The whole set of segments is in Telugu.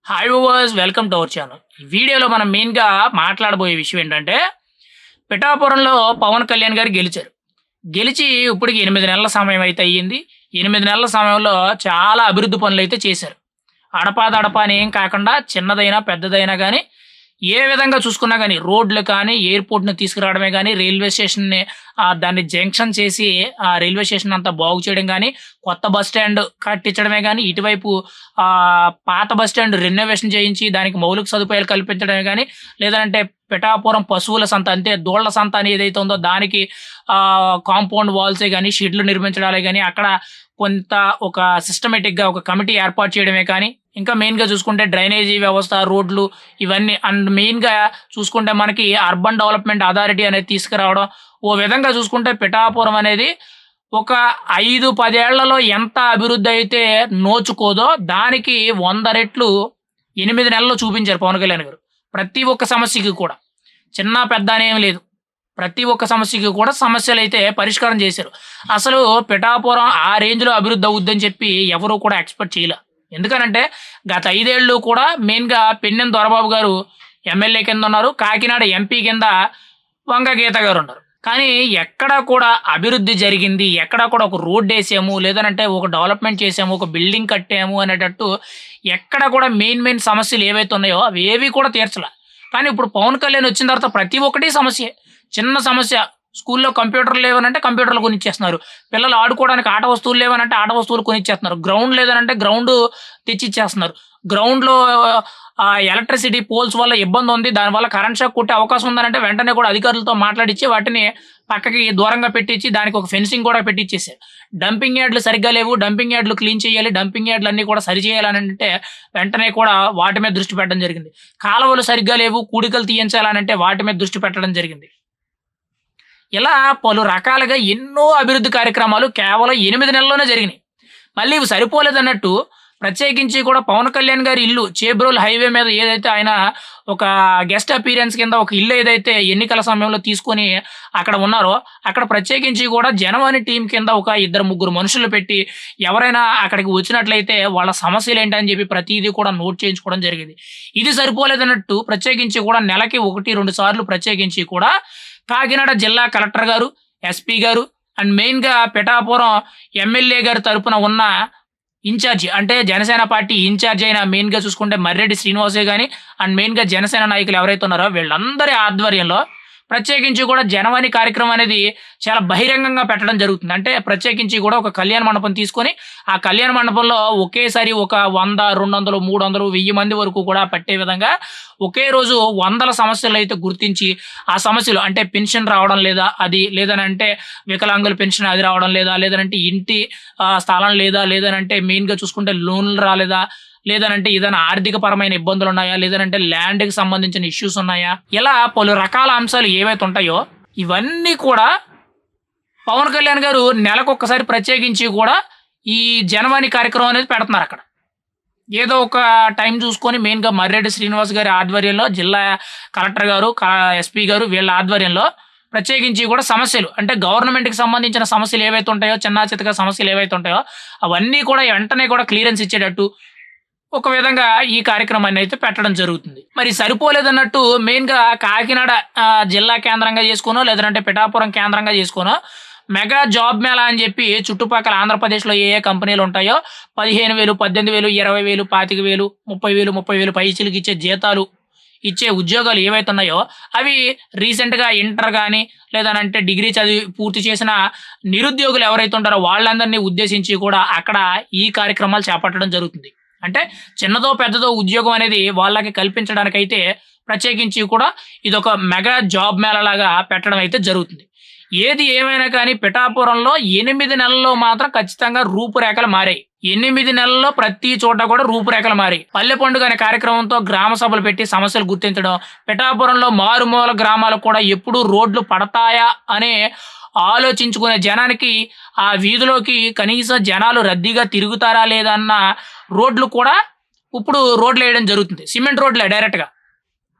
Hi viewers, welcome to our channel. ఈ వీడియోలో మనం మెయిన్‌గా మాట్లాడబోయే విషయం ఏంటంటే, పిఠాపురంలో పవన్ కళ్యాణ్ గారు గెలిచారు. గెలిచి ఇప్పటికి 8 నెలల సమయం అయితే అయ్యింది. 8 నెలల సమయంలో చాలా అభివృద్ధి పనులైతే చేశారు. అడపాదడపా అని ఏం కాకుండా చిన్నదైనా, పెద్దదైనా గానీ, ఏ విధంగా చూసుకున్నా గానీ, రోడ్లు కానీ, ఎయిర్‌పోర్ట్‌ని తీసుకురావడమే గానీ, రైల్వే స్టేషన్‌ని దాన్ని జంక్షన్ చేసి ఆ రైల్వే స్టేషన్ అంతా బాగు చేయడం గానీ, కొత్త బస్ స్టాండ్ కట్టించడమే గానీ, ఇటువైపు పాత బస్ స్టాండ్ రెనోవేషన్ చేయించి దానికి మౌలిక సదుపాయాలు కల్పించడమే గానీ, లేదంటే పిఠాపురం పశువుల సంత అంటే దూడల సంత అని ఏదైతే ఉందో దానికి కాంపౌండ్ వాల్సే గానీ, షెడ్‌లు నిర్మించడాలే గానీ, అక్కడ కొంత ఒక సిస్టమేటిక్‌గా ఒక కమిటీ ఏర్పాటు చేయడమే కానీ, ఇంకా మెయిన్‌గా చూసుకుంటే డ్రైనేజీ వ్యవస్థ, రోడ్లు ఇవన్నీ అండ్ మెయిన్‌గా చూసుకుంటే మనకి అర్బన్ డెవలప్‌మెంట్ అథారిటీ అనేది తీసుకురావడం. ఓ విధంగా చూసుకుంటే పిఠాపురం అనేది ఒక 5, 10 ఏళ్లలో ఎంత అభివృద్ధి అయితే నోచుకోదో దానికి 100 రెట్లు 8 నెలల్లో చూపించారు పవన్ కళ్యాణ్ గారు. ప్రతి ఒక్క సమస్యకి కూడా. చిన్న, పెద్ద అనేమి లేదు. ప్రతి ఒక్క సమస్యకి కూడా సమస్యలైతే పరిష్కారం చేశారు. అసలు పిఠాపురం ఆ రేంజ్‌లో అభివృద్ధి అవుద్దని చెప్పి ఎవరు కూడా ఎక్స్‌పెక్ట్ చేయల. ఎందుకనంటే గత 5 ఏళ్ళు కూడా మెయిన్‌గా పెన్నెం దొరబాబు గారు ఎమ్మెల్యే కింద ఉన్నారు. కాకినాడ ఎంపీ కింద వంగ గీత గారున్నారు. కానీ ఎక్కడా కూడా అభివృద్ధి జరిగింది, ఎక్కడా కూడా ఒక రోడ్డేసాము, లేదనంటే ఒక డెవలప్‌మెంట్ చేసాము, ఒక బిల్డింగ్ కట్టాము అనేటట్టు ఎక్కడ కూడా మెయిన్ సమస్యలు ఏవైతే ఉన్నాయో అవేవి కూడా తీర్చల. కానీ ఇప్పుడు పవన్ కళ్యాణ్ వచ్చిన తర్వాత ప్రతి ఒక్కటి సమస్యే. చిన్న సమస్య స్కూల్‌లో కంప్యూటర్లు లేవనంటే కంప్యూటర్లు కొనిచ్చేస్తున్నారు. పిల్లలు ఆడుకోవడానికి ఆట వస్తువులు లేవనంటే ఆట వస్తువులు కొనిచ్చేస్తున్నారు. గ్రౌండ్ లేదనంటే గ్రౌండు తెచ్చిచ్చేస్తున్నారు. గ్రౌండ్‌లో ఎలక్ట్రిసిటీ పోల్స్ వల్ల ఇబ్బందుంది. దానివల్ల కరెంట్ షాక్ కొట్టే అవకాశం ఉందనంటే వెంటనే కూడా అధికారులతో మాట్లాడిచ్చి వాటిని పక్కకి దూరంగా పెట్టిచ్చి దానికి ఒక ఫెన్సింగ్ కూడా పెట్టిచ్చేసారు. డంపింగ్ యార్డ్‌లు సరిగ్గా లేవు. డంపింగ్ యార్డ్‌లు క్లీన్ చేయాలి. డంపింగ్ యార్డ్‌లన్నీ కూడా సరిచేయాలనంటే వెంటనే కూడా వాటి మీద దృష్టి పెట్టడం జరిగింది. కాలువలు సరిగ్గా లేవు. కూడికలు తీయించాలనంటే వాటి మీద దృష్టి పెట్టడం జరిగింది. ఇలా పలు రకాలుగా ఎన్నో అభివృద్ధి కార్యక్రమాలు కేవలం 8 నెలల్లోనే జరిగినాయి. మళ్ళీ ఇవి సరిపోలేదన్నట్టు ప్రత్యేకించి కూడా పవన్ కళ్యాణ్ గారి ఇల్లు చేబ్రోలు హైవే మీద ఏదైతే ఆయన ఒక గెస్ట్ అపియరెన్స్ కింద ఒక ఇల్లు ఏదైతే ఎన్నికల సమయంలో తీసుకొని అక్కడ ఉన్నారో, అక్కడ ప్రత్యేకించి కూడా జనవాణి టీమ్ కింద ఒక 2, 3 మనుషులు పెట్టి ఎవరైనా అక్కడికి వచ్చినట్లయితే వాళ్ళ సమస్యలేంటని చెప్పి ప్రతీదీ కూడా నోట్ చేయించుకోవడం జరిగింది. ఇది సరిపోలేదన్నట్టు ప్రత్యేకించి కూడా నెలకి 1, 2 సార్లు ప్రత్యేకించి కూడా కాకినాడ జిల్లా కలెక్టర్ గారు, ఎస్పీ గారు అండ్ మెయిన్‌గా పిఠాపురం ఎమ్మెల్యే గారి తరపున ఉన్న ఇన్‌చార్జ్ అంటే జనసేన పార్టీ ఇన్‌చార్జ్ అయిన మెయిన్‌గా చూసుకుంటే మర్రెడ్డి శ్రీనివాసే గాని అండ్ మెయిన్‌గా జనసేన నాయకులు ఎవరైతే ఉన్నారో వీళ్ళందరి ఆధ్వర్యంలో ప్రత్యేకించి కూడా జనవాణి కార్యక్రమం అనేది చాలా బహిరంగంగా పెట్టడం జరుగుతుంది. అంటే ప్రత్యేకించి కూడా ఒక కళ్యాణ మండపం తీసుకొని ఆ కళ్యాణ మండపంలో ఒకేసారి ఒక 100, 200, 300, 1000 మంది వరకు కూడా పట్టే విధంగా ఒకే రోజు వందల సమస్యలైతే గుర్తించి ఆ సమస్యలు అంటే పెన్షన్ రావడం లేదా అది, లేదనంటే వికలాంగుల పెన్షన్ అది రావడం లేదా, లేదనంటే ఇంటి స్థలం లేదా, లేదనంటే మెయిన్‌గా చూసుకుంటే లోన్‌లు రాలేదా, లేదనంటే ఏదైనా ఆర్థిక పరమైన ఇబ్బందులున్నాయా, లేదనంటే ల్యాండ్‌కి సంబంధించిన ఇష్యూస్ ఉన్నాయా, ఇలా పలు రకాల అంశాలు ఏవైతే ఉంటాయో ఇవన్నీ కూడా పవన్ కళ్యాణ్ గారు నెలకొక్కసారి ప్రత్యేకించి కూడా ఈ జనవాణి కార్యక్రమం అనేది పెడుతున్నారక్కడ. ఏదో ఒక టైం చూసుకొని మెయిన్‌గా మర్రెడ్డి శ్రీనివాస్ గారి ఆధ్వర్యంలో జిల్లా కలెక్టర్ గారు, ఎస్పీ గారు వీళ్ళ ఆధ్వర్యంలో ప్రత్యేకించి కూడా సమస్యలు అంటే గవర్నమెంట్‌కి సంబంధించిన సమస్యలు ఏవైతే ఉంటాయో, చిన్నా చితకా సమస్యలు ఏవైతే ఉంటాయో అవన్నీ కూడా వెంటనే కూడా క్లియరెన్స్ ఇచ్చేటట్టు ఒక విధంగా ఈ కార్యక్రమాన్ని అయితే పెట్టడం జరుగుతుంది. మరి సరిపోలేదన్నట్టు మెయిన్‌గా కాకినాడ జిల్లా కేంద్రంగా చేసుకొనో, లేదంటే పిఠాపురం కేంద్రంగా చేసుకొనో మెగా జాబ్ మేళా అని చెప్పి చుట్టుపక్కల ఆంధ్రప్రదేశ్‌లో ఏ కంపెనీలు ఉంటాయో 15,000, 18,000, 20,000, 25,000, 30,000 పైచిలకి ఇచ్చే జీతాలు ఇచ్చే ఉద్యోగాలు ఏవైతే ఉన్నాయో అవి రీసెంట్‌గా ఇంటర్ గాని, లేదనంటే డిగ్రీ చదివి పూర్తి చేసిన నిరుద్యోగులు ఎవరైతే ఉంటారో వాళ్ళందరినీ ఉద్దేశించి కూడా అక్కడ ఈ కార్యక్రమాలు చేపట్టడం జరుగుతుంది. అంటే చిన్నదో, పెద్దదో ఉద్యోగం అనేది వాళ్ళకి కల్పించడానికైతే ప్రత్యేకించి కూడా ఇదొక మెగా జాబ్ మేళాలాగా పెట్టడం అయితే జరుగుతుంది. ఏది ఏమైనా కానీ పిఠాపురంలో 8 నెలల్లో మాత్రం ఖచ్చితంగా రూపురేఖలు మారాయి. 8 నెలల్లో ప్రతి చోట కూడా రూపురేఖలు మారాయి. పల్లె పండుగ అనే కార్యక్రమంతో గ్రామ సభలు పెట్టి సమస్యలు గుర్తించడం, పిఠాపురంలో మారుమూల గ్రామాలకు కూడా ఎప్పుడు రోడ్లు పడతాయా అనే ఆలోచించుకునే జనానికి ఆ వీధిలోకి కనీసం జనాలు రద్దీగా తిరుగుతారా లేదా అన్న రోడ్లు కూడా ఇప్పుడు రోడ్లేయడం జరుగుతుంది. సిమెంట్ రోడ్లే డైరెక్ట్‌గా.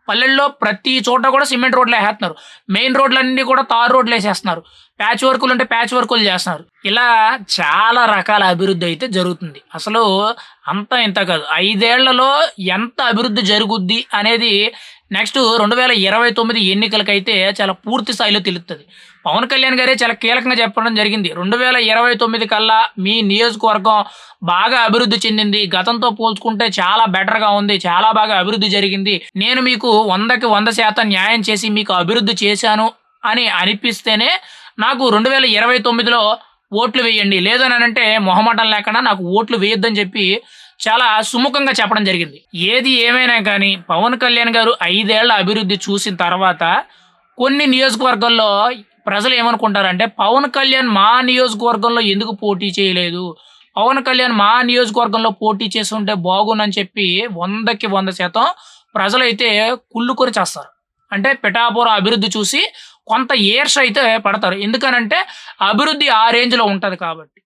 పల్లెల్లో ప్రతి చోట కూడా సిమెంట్ రోడ్లు వేసేస్తున్నారు. మెయిన్ రోడ్లన్నీ కూడా తారు రోడ్లు వేసేస్తున్నారు. ప్యాచ్ వర్కులు అంటే ప్యాచ్ వర్కులు చేస్తున్నారు. ఇలా చాలా రకాల అభివృద్ధి అయితే జరుగుతుంది. అసలు అంతా ఇంత కాదు. 5 ఏళ్లలో ఎంత అభివృద్ధి జరుగుద్ది అనేది నెక్స్ట్ 2029 ఎన్నికలకైతే చాలా పూర్తి స్థాయిలో తెలుస్తది. పవన్ కళ్యాణ్ గారే చాలా కీలకంగా చెప్పడం జరిగింది. 2029 కల్లా మీ నియోజకవర్గం బాగా అభివృద్ధి చెందింది. గతంతో పోల్చుకుంటే చాలా బెటర్‌గా ఉంది. చాలా బాగా అభివృద్ధి జరిగింది. నేను మీకు 100కి 100% న్యాయం చేసి మీకు అభివృద్ధి చేశాను అని అనిపిస్తేనే నాకు 2029లో ఓట్లు వేయండి. లేదనంటే మొహమాటం లేకుండా నాకు ఓట్లు వేయొద్దని చెప్పి చాలా సుముఖంగా చెప్పడం జరిగింది. ఏది ఏమైనా కానీ పవన్ కళ్యాణ్ గారు 5 ఏళ్ల అభివృద్ధి చూసిన తర్వాత కొన్ని నియోజకవర్గాల్లో ప్రజలు ఏమనుకుంటారంటే పవన్ కళ్యాణ్ మా నియోజకవర్గంలో ఎందుకు పోటీ చేయలేదు? పవన్ కళ్యాణ్ మా నియోజకవర్గంలో పోటీ చేసుంటే బాగుండని చెప్పి 100కి 100% ప్రజలైతే కుళ్ళుకొని చేస్తారు. అంటే పిఠాపురం అభివృద్ధి చూసి కొంత ఈర్ష్య అయితే పడతారు. ఎందుకనంటే అభివృద్ధి ఆ రేంజ్‌లో ఉంటది కాబట్టి.